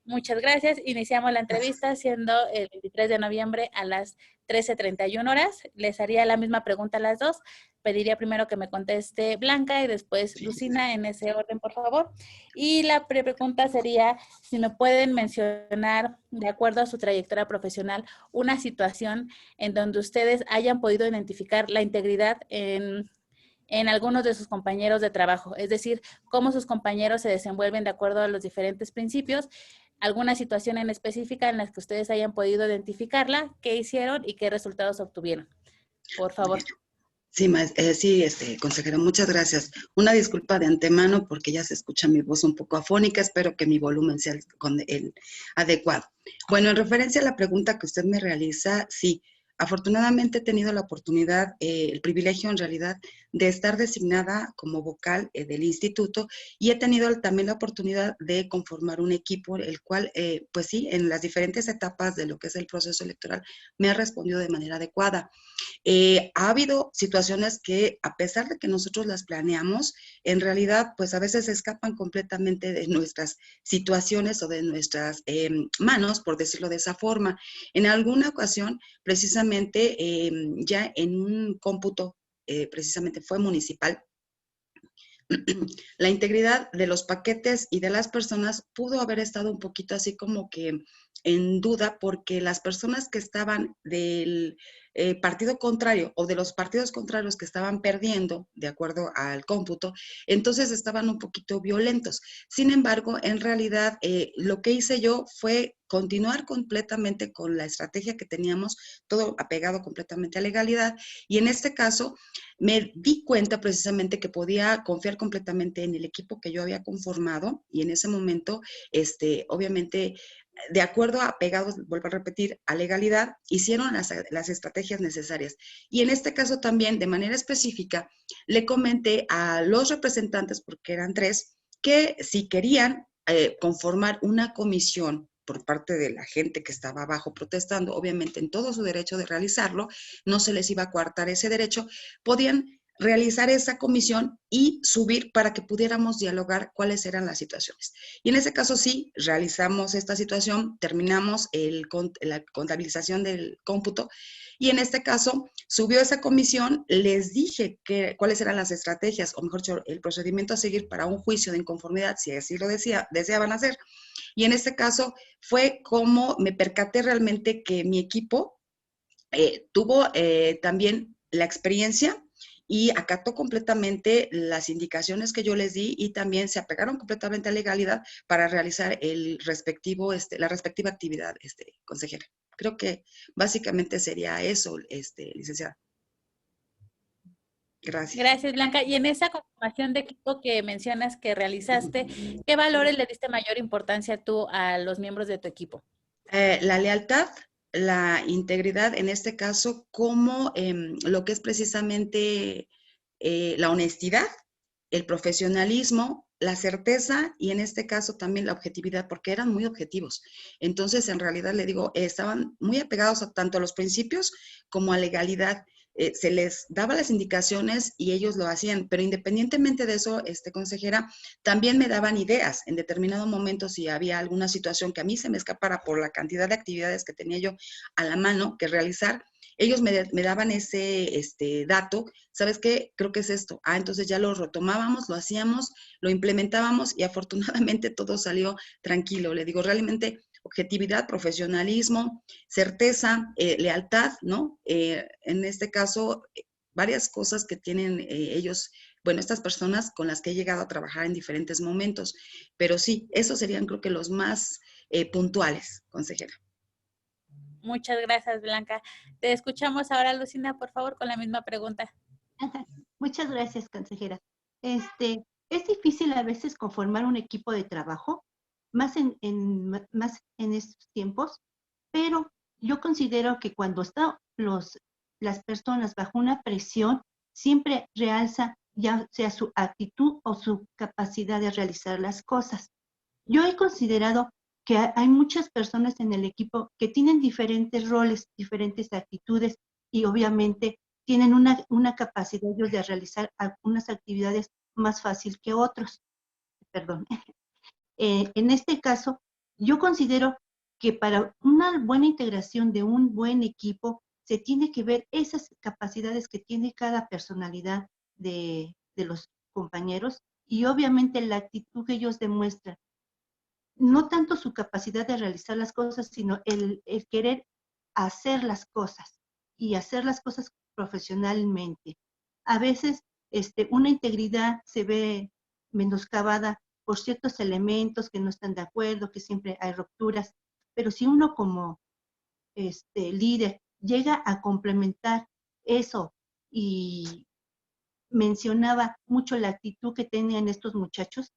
Muchas gracias. Iniciamos la entrevista siendo el 23 de noviembre a las 13:31 horas. Les haría la misma pregunta a las dos. Pediría primero que me conteste Blanca y después Lucina, en ese orden, por favor. Y la pregunta sería si me pueden mencionar, de acuerdo a su trayectoria profesional, una situación en donde ustedes hayan podido identificar la integridad en algunos de sus compañeros de trabajo, es decir, cómo sus compañeros se desenvuelven de acuerdo a los diferentes principios, alguna situación en específica en la que ustedes hayan podido identificarla, qué hicieron y qué resultados obtuvieron. Por favor. Sí, sí, consejera, muchas gracias. Una disculpa de antemano porque ya se escucha mi voz un poco afónica, espero que mi volumen sea el adecuado. Bueno, en referencia a la pregunta que usted me realiza, sí, afortunadamente he tenido la oportunidad, el privilegio en realidad, de estar designada como vocal del instituto y he tenido también la oportunidad de conformar un equipo, el cual, pues sí, en las diferentes etapas de lo que es el proceso electoral me ha respondido de manera adecuada. Ha habido situaciones que, a pesar de que nosotros las planeamos, en realidad, pues a veces escapan completamente de nuestras situaciones o de nuestras manos, por decirlo de esa forma. En alguna ocasión, precisamente, ya en un cómputo, precisamente fue municipal, la integridad de los paquetes y de las personas pudo haber estado un poquito así como que en duda porque las personas que estaban del partido contrario o de los partidos contrarios que estaban perdiendo de acuerdo al cómputo, entonces estaban un poquito violentos. Sin embargo, en realidad lo que hice yo fue continuar completamente con la estrategia que teníamos, todo apegado completamente a legalidad, y en este caso me di cuenta precisamente que podía confiar completamente en el equipo que yo había conformado y en ese momento, obviamente, de acuerdo a pegados, vuelvo a repetir, a legalidad, hicieron las estrategias necesarias. Y en este caso también, de manera específica, le comenté a los representantes, porque eran 3, que si querían conformar una comisión por parte de la gente que estaba abajo protestando, obviamente en todo su derecho de realizarlo, no se les iba a coartar ese derecho, podían realizar esa comisión y subir para que pudiéramos dialogar cuáles eran las situaciones. Y en ese caso sí, realizamos esta situación, terminamos la contabilización del cómputo y en este caso subió esa comisión, les dije cuáles eran las estrategias, o mejor dicho, el procedimiento a seguir para un juicio de inconformidad, si así lo deseaban hacer. Y en este caso fue como me percaté realmente que mi equipo tuvo también la experiencia y acató completamente las indicaciones que yo les di y también se apegaron completamente a legalidad para realizar la respectiva actividad, consejera. Creo que básicamente sería eso, licenciada. Gracias. Gracias, Blanca. Y en esa conformación de equipo que mencionas que realizaste, ¿qué valores le diste mayor importancia tú a los miembros de tu equipo? La lealtad, la integridad, en este caso, como lo que es precisamente la honestidad, el profesionalismo, la certeza y en este caso también la objetividad, porque eran muy objetivos. Entonces, en realidad, le digo, estaban muy apegados tanto a los principios como a legalidad. Se les daba las indicaciones y ellos lo hacían, pero independientemente de eso, consejera, también me daban ideas en determinado momento si había alguna situación que a mí se me escapara por la cantidad de actividades que tenía yo a la mano que realizar. Ellos me daban ese dato, ¿sabes qué? Creo que es esto. Entonces ya lo retomábamos, lo hacíamos, lo implementábamos y afortunadamente todo salió tranquilo. Le digo, realmente objetividad, profesionalismo, certeza, lealtad, ¿no? En este caso, varias cosas que tienen ellos, bueno, estas personas con las que he llegado a trabajar en diferentes momentos, pero sí, esos serían creo que los más puntuales, consejera. Muchas gracias, Blanca. Te escuchamos ahora, Lucina, por favor, con la misma pregunta. Muchas gracias, consejera. Es difícil a veces conformar un equipo de trabajo, más más en estos tiempos, pero yo considero que cuando están las personas bajo una presión, siempre realza ya sea su actitud o su capacidad de realizar las cosas. Yo he considerado que hay muchas personas en el equipo que tienen diferentes roles, diferentes actitudes y obviamente tienen una capacidad ellos de realizar algunas actividades más fácil que otros. Perdón. En este caso, Yo considero que para una buena integración de un buen equipo se tiene que ver esas capacidades que tiene cada personalidad de los compañeros y obviamente la actitud que ellos demuestran. No tanto su capacidad de realizar las cosas, sino el querer hacer las cosas y hacer las cosas profesionalmente. A veces una integridad se ve menoscabada por ciertos elementos que no están de acuerdo, que siempre hay rupturas, pero si uno como líder llega a complementar eso y mencionaba mucho la actitud que tenían estos muchachos,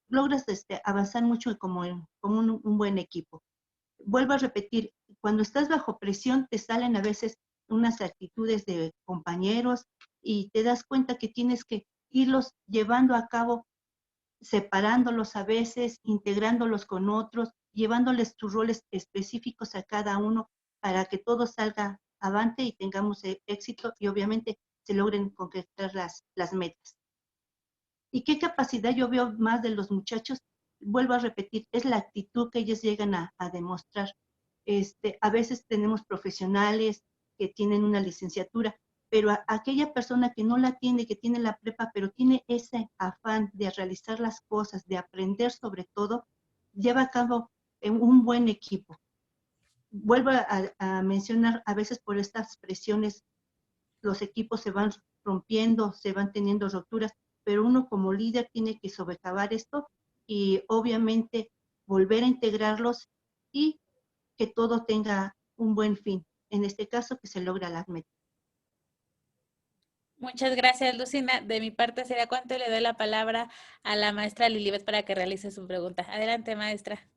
logras avanzar mucho como un buen equipo. Vuelvo a repetir, cuando estás bajo presión te salen a veces unas actitudes de compañeros y te das cuenta que tienes que irlos llevando a cabo, separándolos a veces, integrándolos con otros, llevándoles tus roles específicos a cada uno para que todo salga avante y tengamos éxito y obviamente se logren concretar las metas. ¿Y qué capacidad yo veo más de los muchachos? Vuelvo a repetir, es la actitud que ellos llegan a demostrar. A veces tenemos profesionales que tienen una licenciatura, pero aquella persona que no la tiene, que tiene la prepa, pero tiene ese afán de realizar las cosas, de aprender sobre todo, lleva a cabo un buen equipo. Vuelvo a mencionar, a veces por estas presiones, los equipos se van rompiendo, se van teniendo roturas, pero uno como líder tiene que sobrellevar esto y obviamente volver a integrarlos y que todo tenga un buen fin. En este caso, que se logra las metas. Muchas gracias, Lucina. De mi parte sería cuánto, le doy la palabra a la maestra Lilibet para que realice su pregunta. Adelante, maestra.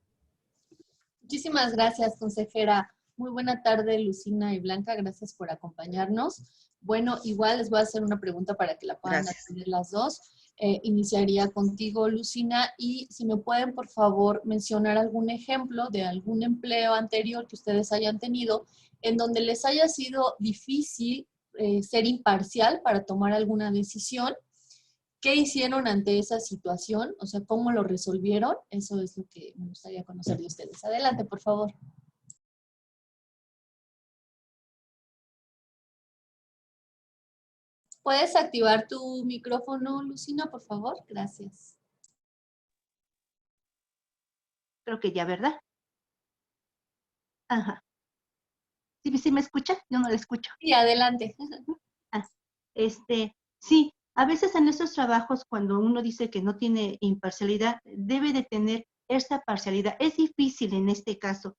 Muchísimas gracias, consejera. Muy buena tarde, Lucina y Blanca. Gracias por acompañarnos. Bueno, igual les voy a hacer una pregunta para que la puedan atender las dos. Iniciaría contigo, Lucina, y si me pueden, por favor, mencionar algún ejemplo de algún empleo anterior que ustedes hayan tenido en donde les haya sido difícil ser imparcial para tomar alguna decisión. ¿Qué hicieron ante esa situación? O sea, ¿cómo lo resolvieron? Eso es lo que me gustaría conocer de ustedes. Adelante, por favor. ¿Puedes activar tu micrófono, Lucina, por favor? Gracias. Creo que ya, ¿verdad? Ajá. ¿Sí me escucha? Yo no la escucho. Sí, adelante. Sí, a veces en estos trabajos, cuando uno dice que no tiene imparcialidad, debe de tener esa parcialidad. Es difícil en este caso,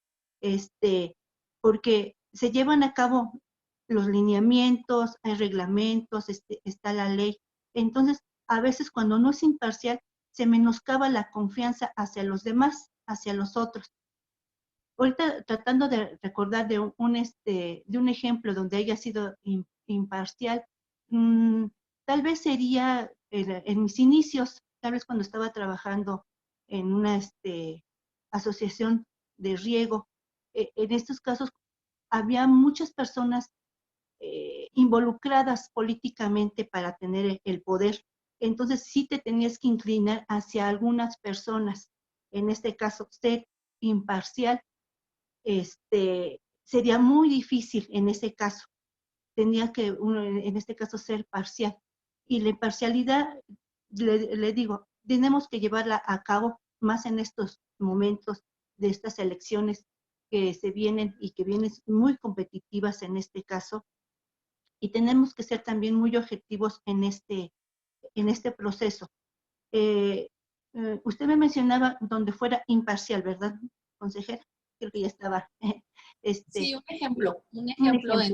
porque se llevan a cabo los lineamientos, hay reglamentos, está la ley. Entonces, a veces cuando no es imparcial, se menoscaba la confianza hacia los demás, hacia los otros. Ahorita tratando de recordar de un ejemplo donde haya sido imparcial, tal vez sería en mis inicios, tal vez cuando estaba trabajando en una asociación de riego. En estos casos había muchas personas involucradas políticamente para tener el poder. Entonces sí te tenías que inclinar hacia algunas personas. En este caso, ser imparcial sería muy difícil en ese caso. Tenía que uno, en este caso, ser parcial. Y la imparcialidad, le digo, tenemos que llevarla a cabo más en estos momentos de estas elecciones que se vienen y que vienen muy competitivas en este caso. Y tenemos que ser también muy objetivos en este proceso. Usted me mencionaba donde fuera imparcial, ¿verdad, consejera? Creo que ya estaba. Sí, un ejemplo en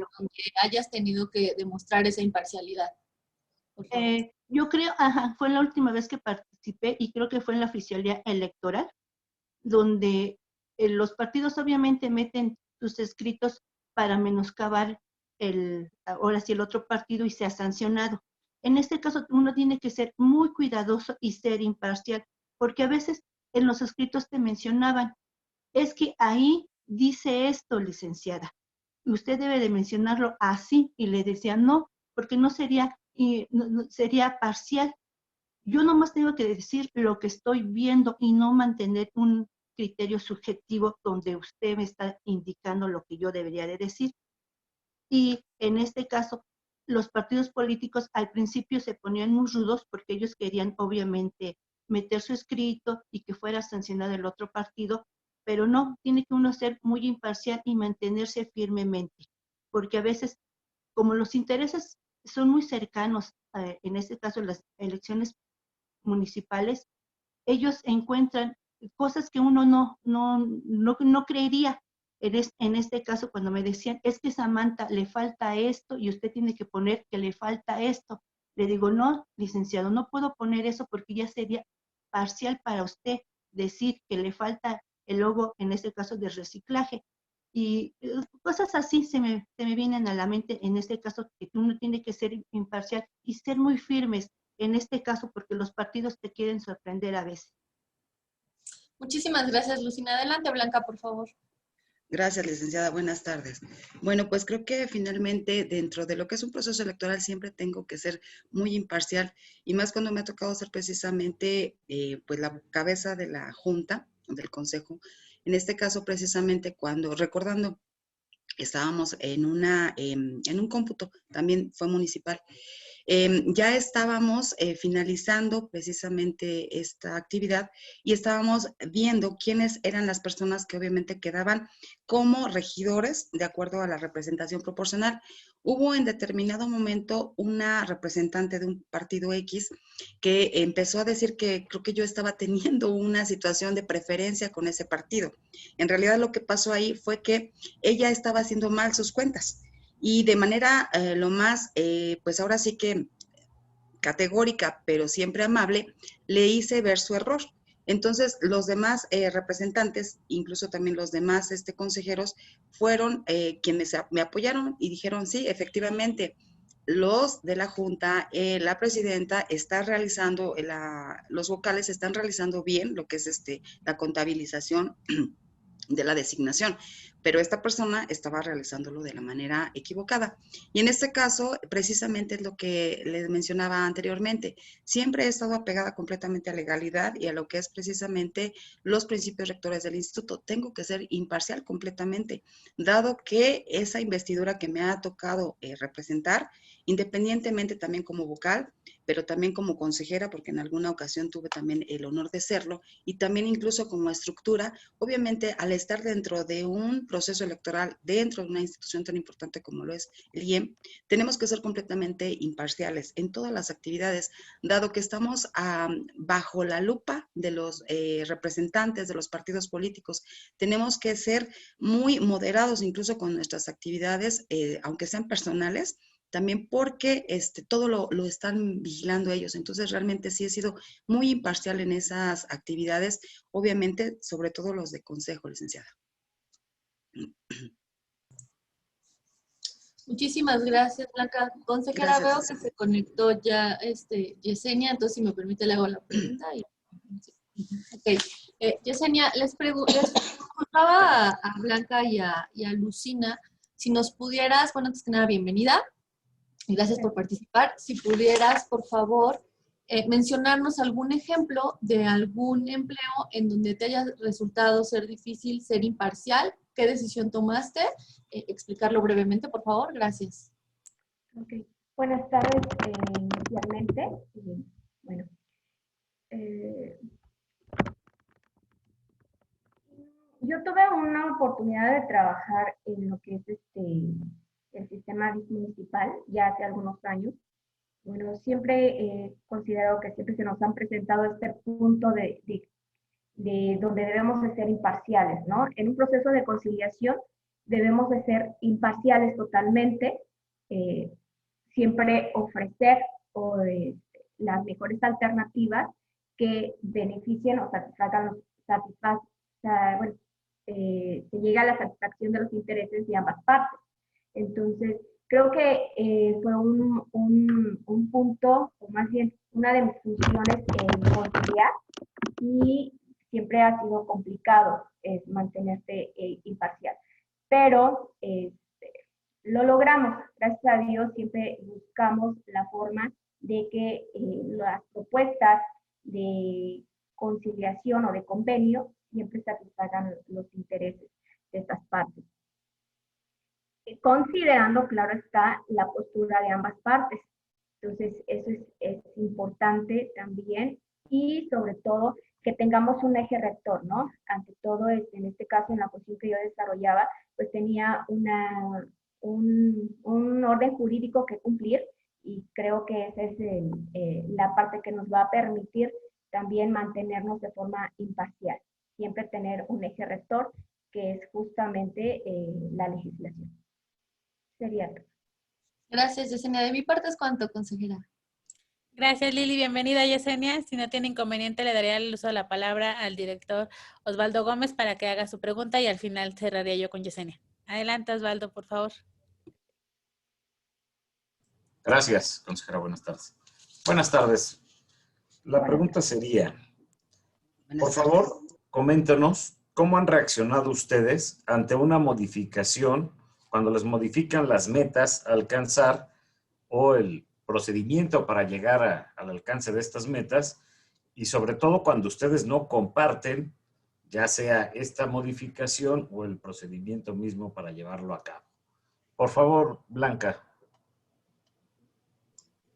donde hayas tenido que demostrar esa imparcialidad. Por favor. Yo creo, fue la última vez que participé y creo que fue en la oficialía electoral, donde los partidos obviamente meten sus escritos para menoscabar ahora sí el otro partido y se ha sancionado. En este caso uno tiene que ser muy cuidadoso y ser imparcial, porque a veces en los escritos te mencionaban, es que ahí dice esto, licenciada, y usted debe de mencionarlo así, y le decía no, porque no sería, sería parcial. Yo nomás tengo que decir lo que estoy viendo y no mantener criterio subjetivo donde usted me está indicando lo que yo debería de decir. Y en este caso, los partidos políticos al principio se ponían muy rudos porque ellos querían obviamente meter su escrito y que fuera sancionado el otro partido, pero no, tiene que uno ser muy imparcial y mantenerse firmemente, porque a veces, como los intereses son muy cercanos, en este caso las elecciones municipales, ellos encuentran cosas que uno no creería. En este caso, cuando me decían, es que Samantha le falta esto y usted tiene que poner que le falta esto. Le digo, no, licenciado, no puedo poner eso porque ya sería parcial para usted decir que le falta el logo, en este caso, de reciclaje. Y cosas así se me vienen a la mente, en este caso, que uno tiene que ser imparcial y ser muy firmes, en este caso, porque los partidos te quieren sorprender a veces. Muchísimas gracias, Lucina. Adelante, Blanca, por favor. Gracias, licenciada. Buenas tardes. Bueno, pues creo que finalmente dentro de lo que es un proceso electoral siempre tengo que ser muy imparcial y más cuando me ha tocado ser precisamente pues la cabeza de la junta, del consejo. En este caso precisamente cuando, recordando, estábamos en un cómputo, también fue municipal. Ya estábamos finalizando precisamente esta actividad y estábamos viendo quiénes eran las personas que obviamente quedaban como regidores de acuerdo a la representación proporcional. Hubo en determinado momento una representante de un partido X que empezó a decir que creo que yo estaba teniendo una situación de preferencia con ese partido. En realidad lo que pasó ahí fue que ella estaba haciendo mal sus cuentas. Y de manera lo más, pues ahora sí que categórica, pero siempre amable, le hice ver su error. Entonces, los demás representantes, incluso también los demás consejeros, fueron quienes me apoyaron y dijeron, sí, efectivamente, los de la Junta, la presidenta está realizando, los vocales están realizando bien lo que es la contabilización de la designación, pero esta persona estaba realizándolo de la manera equivocada. Y en este caso, precisamente es lo que les mencionaba anteriormente, siempre he estado apegada completamente a legalidad y a lo que es precisamente los principios rectores del instituto. Tengo que ser imparcial completamente, dado que esa investidura que me ha tocado representar, independientemente también como vocal, pero también como consejera, porque en alguna ocasión tuve también el honor de serlo, y también incluso como estructura, obviamente al estar dentro de un proceso electoral, dentro de una institución tan importante como lo es el IEM, tenemos que ser completamente imparciales en todas las actividades, dado que estamos bajo la lupa de los representantes de los partidos políticos. Tenemos que ser muy moderados incluso con nuestras actividades, aunque sean personales, también porque todo lo están vigilando ellos. Entonces, realmente sí he sido muy imparcial en esas actividades, obviamente, sobre todo los de consejo, licenciada. Muchísimas gracias, Blanca. Consejera, Gracias, veo licenciada. que se conectó ya Yesenia, entonces si me permite le hago la pregunta. Ok. Yesenia, les preguntaba a Blanca y a Lucina si nos pudieras, bueno, antes que nada, bienvenida. Gracias por participar. Si pudieras, por favor, mencionarnos algún ejemplo de algún empleo en donde te haya resultado ser difícil ser imparcial. ¿Qué decisión tomaste? Explicarlo brevemente, por favor. Gracias. Ok. Buenas tardes, inicialmente. Bueno, yo tuve una oportunidad de trabajar en lo que es el sistema municipal ya hace algunos años. Bueno, siempre he considerado que siempre se nos han presentado este punto de donde debemos de ser imparciales, ¿no? En un proceso de conciliación debemos de ser imparciales totalmente, siempre ofrecer las mejores alternativas que beneficien o satisfagan, bueno, se llega a la satisfacción de los intereses de ambas partes. Entonces, creo que fue un punto, o más bien una de mis funciones en conciliar, y siempre ha sido complicado mantenerte imparcial. Pero lo logramos, gracias a Dios, siempre buscamos la forma de que las propuestas de conciliación o de convenio siempre satisfagan los intereses de estas partes. Considerando, claro está, la postura de ambas partes. Entonces, eso es importante también, y sobre todo que tengamos un eje rector, ¿no? Ante todo, en este caso, en la posición que yo desarrollaba, pues tenía un orden jurídico que cumplir, y creo que esa es la parte que nos va a permitir también mantenernos de forma imparcial. Siempre tener un eje rector, que es justamente la legislación. Sería todo. Gracias, Yesenia. De mi parte es cuanto, consejera. Gracias, Lili. Bienvenida, Yesenia. Si no tiene inconveniente, le daría el uso de la palabra al director Osvaldo Gómez para que haga su pregunta y al final cerraría yo con Yesenia. Adelante, Osvaldo, por favor. Gracias, consejera. Buenas tardes. Buenas tardes. La pregunta sería, por favor, coméntenos cómo han reaccionado ustedes ante una modificación cuando les modifican las metas a alcanzar o el procedimiento para llegar al alcance de estas metas, y sobre todo cuando ustedes no comparten ya sea esta modificación o el procedimiento mismo para llevarlo a cabo. Por favor, Blanca.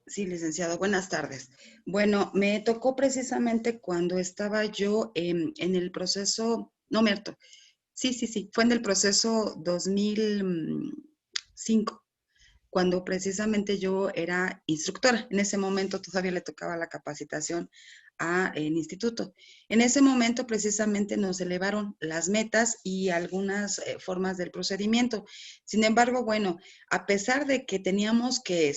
Sí, licenciado, buenas tardes. Bueno, me tocó precisamente cuando estaba yo en el proceso, no, Merto, sí, fue en el proceso 2005, cuando precisamente yo era instructora. En ese momento todavía le tocaba la capacitación al instituto. En ese momento precisamente nos elevaron las metas y algunas formas del procedimiento. Sin embargo, bueno, a pesar de que teníamos que,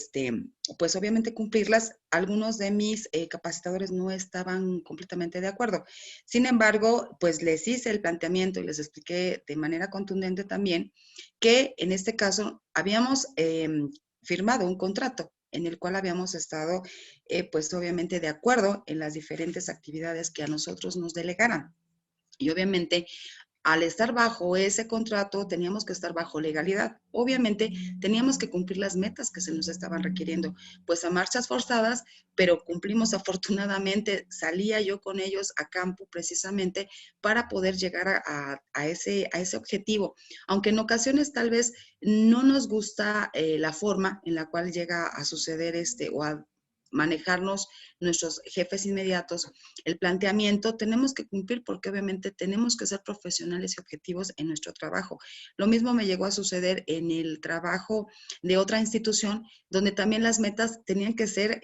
pues obviamente cumplirlas, algunos de mis capacitadores no estaban completamente de acuerdo. Sin embargo, pues les hice el planteamiento y les expliqué de manera contundente también que en este caso habíamos firmado un contrato en el cual habíamos estado, pues obviamente de acuerdo en las diferentes actividades que a nosotros nos delegaran. Y obviamente, al estar bajo ese contrato, teníamos que estar bajo legalidad. Obviamente, teníamos que cumplir las metas que se nos estaban requiriendo, pues a marchas forzadas, pero cumplimos afortunadamente. Salía yo con ellos a campo precisamente para poder llegar a ese objetivo. Aunque en ocasiones tal vez no nos gusta la forma en la cual llega a suceder o a manejarnos nuestros jefes inmediatos, el planteamiento, tenemos que cumplir porque obviamente tenemos que ser profesionales y objetivos en nuestro trabajo. Lo mismo me llegó a suceder en el trabajo de otra institución, donde también las metas tenían que ser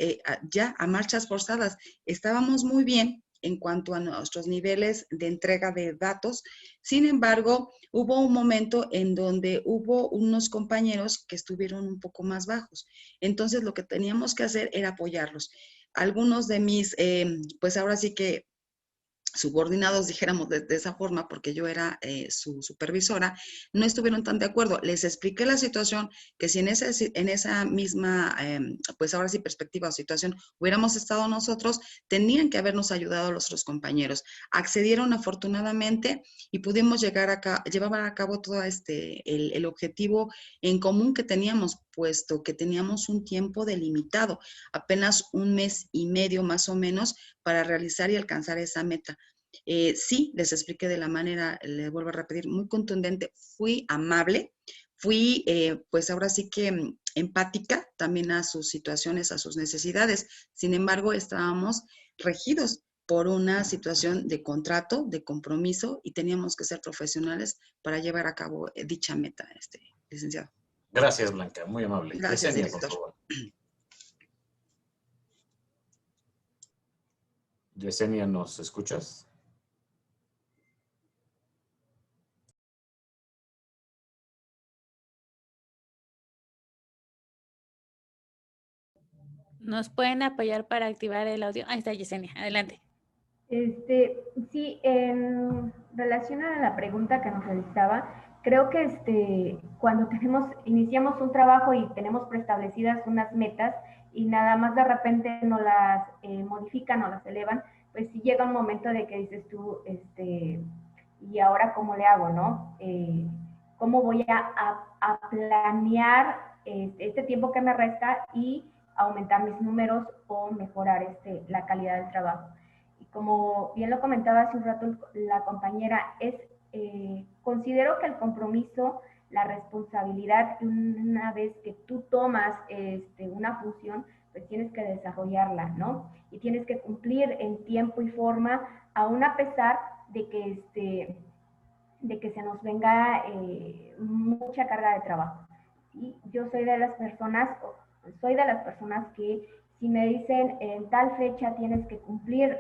ya a marchas forzadas. Estábamos muy bien en cuanto a nuestros niveles de entrega de datos. Sin embargo, hubo un momento en donde hubo unos compañeros que estuvieron un poco más bajos. Entonces, lo que teníamos que hacer era apoyarlos. Algunos de mis, pues ahora sí que subordinados, dijéramos de esa forma, porque yo era su supervisora, no estuvieron tan de acuerdo. Les expliqué la situación, que si en esa misma, pues ahora sí, perspectiva o situación, hubiéramos estado nosotros, tenían que habernos ayudado los otros compañeros. Accedieron afortunadamente y pudimos llevar a cabo todo el objetivo en común que teníamos, puesto que teníamos un tiempo delimitado, apenas 1 mes y medio más o menos, para realizar y alcanzar esa meta. Sí, les expliqué de la manera, le vuelvo a repetir, muy contundente. Fui amable, fui pues ahora sí que empática también a sus situaciones, a sus necesidades. Sin embargo, estábamos regidos por una situación de contrato, de compromiso, y teníamos que ser profesionales para llevar a cabo dicha meta, licenciado. Gracias, Blanca, muy amable. Gracias, Yesenia, director. por favor. Yesenia, ¿nos escuchas? ¿Nos pueden apoyar para activar el audio? Ahí está Yesenia, adelante. Sí, en relación a la pregunta que nos realizaba, creo que cuando iniciamos un trabajo y tenemos preestablecidas unas metas y nada más de repente nos las modifican o las elevan, pues sí llega un momento de que dices tú, ¿y ahora cómo le hago, no? ¿Cómo voy a planear este tiempo que me resta y aumentar mis números o mejorar la calidad del trabajo? como bien lo comentaba hace un rato la compañera, considero que el compromiso, la responsabilidad, una vez que tú tomas una función, pues tienes que desarrollarla, ¿no? Y tienes que cumplir en tiempo y forma, aún a pesar de que se nos venga mucha carga de trabajo. ¿Sí? Yo soy de las personas que si me dicen en tal fecha tienes que cumplir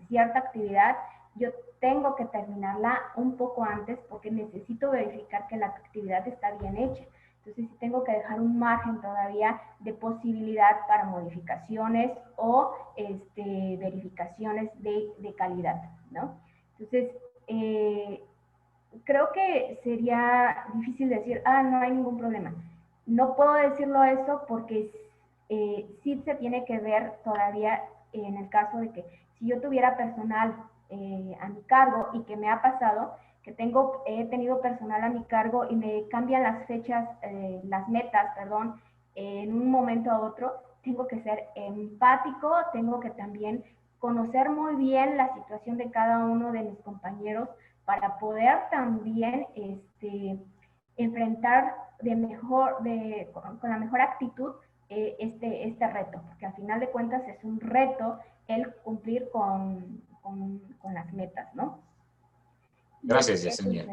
cierta actividad, yo tengo que terminarla un poco antes porque necesito verificar que la actividad está bien hecha. Entonces sí tengo que dejar un margen todavía de posibilidad para modificaciones o verificaciones de calidad, ¿no? Entonces, creo que sería difícil decir, no hay ningún problema. No puedo decirlo eso porque sí se tiene que ver todavía en el caso de que si yo tuviera personal a mi cargo y que me ha pasado que he tenido personal a mi cargo y me cambian las fechas, las metas, perdón, en un momento a otro, tengo que ser empático, tengo que también conocer muy bien la situación de cada uno de mis compañeros para poder también enfrentar con la mejor actitud este reto, porque al final de cuentas es un reto el cumplir con las metas, ¿no? Gracias, Yesenia.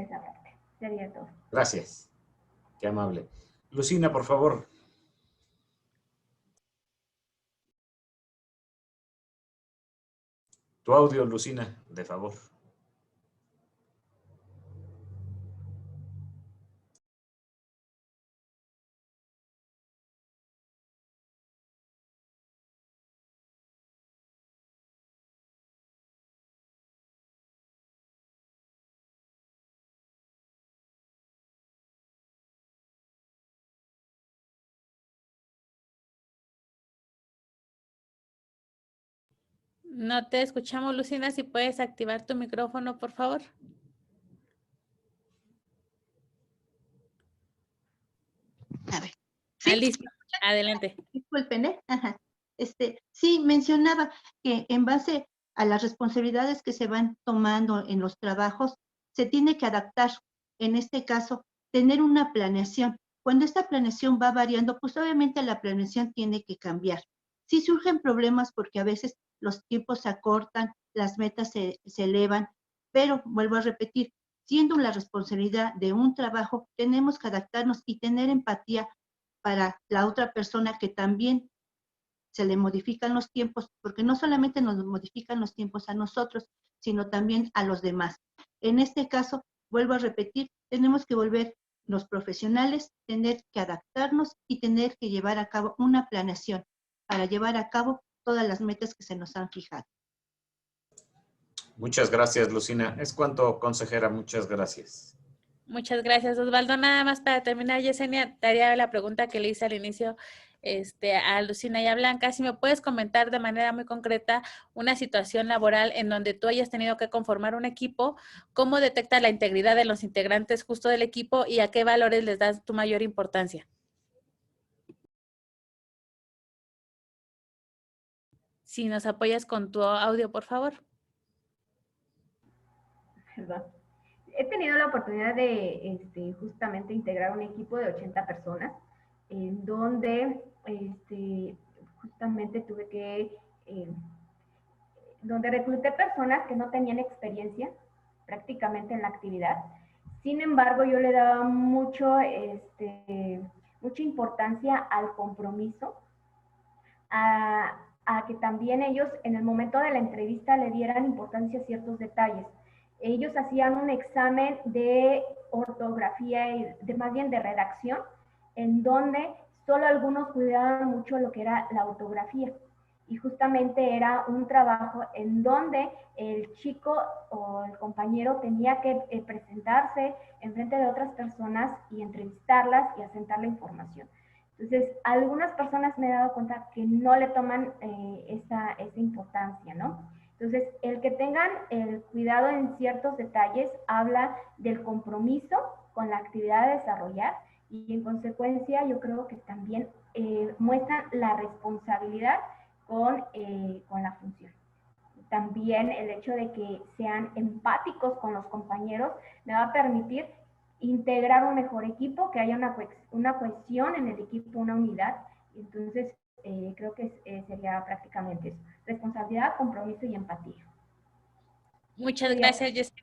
Sería todo. Gracias. Qué amable. Lucina, por favor. Tu audio, Lucina, de favor. No te escuchamos, Lucina. Si puedes activar tu micrófono, por favor. A ver. ¿Sí? Listo. Adelante. Disculpen, ¿eh? Ajá. Sí, mencionaba que en base a las responsabilidades que se van tomando en los trabajos, se tiene que adaptar. En este caso, tener una planeación. Cuando esta planeación va variando, pues obviamente la planeación tiene que cambiar. Sí surgen problemas porque a veces los tiempos se acortan, las metas se elevan, pero vuelvo a repetir, siendo la responsabilidad de un trabajo, tenemos que adaptarnos y tener empatía para la otra persona que también se le modifican los tiempos, porque no solamente nos modifican los tiempos a nosotros, sino también a los demás. En este caso, vuelvo a repetir, tenemos que volver los profesionales, tener que adaptarnos y tener que llevar a cabo una planeación para llevar a cabo todas las metas que se nos han fijado. Muchas gracias, Lucina. Es cuanto, consejera. Muchas gracias. Muchas gracias, Osvaldo. Nada más para terminar, Yesenia, te haría la pregunta que le hice al inicio a Lucina y a Blanca. Si me puedes comentar de manera muy concreta una situación laboral en donde tú hayas tenido que conformar un equipo, ¿cómo detectas la integridad de los integrantes justo del equipo y a qué valores les das tu mayor importancia? Si nos apoyas con tu audio, por favor. ¿Verdad? He tenido la oportunidad de justamente integrar un equipo de 80 personas, en donde justamente tuve que, donde recluté personas que no tenían experiencia prácticamente en la actividad. Sin embargo, yo le daba mucha importancia al compromiso, a que también ellos en el momento de la entrevista le dieran importancia a ciertos detalles. Ellos hacían un examen de ortografía y más bien de redacción, en donde solo algunos cuidaban mucho lo que era la ortografía. Y justamente era un trabajo en donde el chico o el compañero tenía que presentarse en frente de otras personas y entrevistarlas y asentar la información. Entonces, algunas personas me he dado cuenta que no le toman esa importancia, ¿no? Entonces, el que tengan el cuidado en ciertos detalles habla del compromiso con la actividad a desarrollar y en consecuencia yo creo que también muestran la responsabilidad con la función. también el hecho de que sean empáticos con los compañeros me va a permitir integrar un mejor equipo, que haya una cohesión en el equipo, una unidad. Entonces, creo que sería prácticamente eso. Responsabilidad, compromiso y empatía. Muchas gracias, Jessica.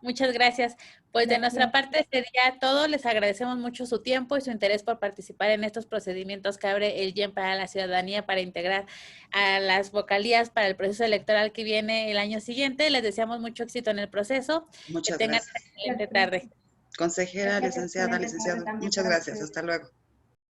Muchas gracias. Pues de nuestra parte sería todo. Les agradecemos mucho su tiempo y su interés por participar en estos procedimientos que abre el YEM para la ciudadanía para integrar a las vocalías para el proceso electoral que viene el año siguiente. Les deseamos mucho éxito en el proceso. Muchas que tengan gracias. una excelente tarde. Consejera, licenciada, licenciado, muchas gracias. Hasta luego.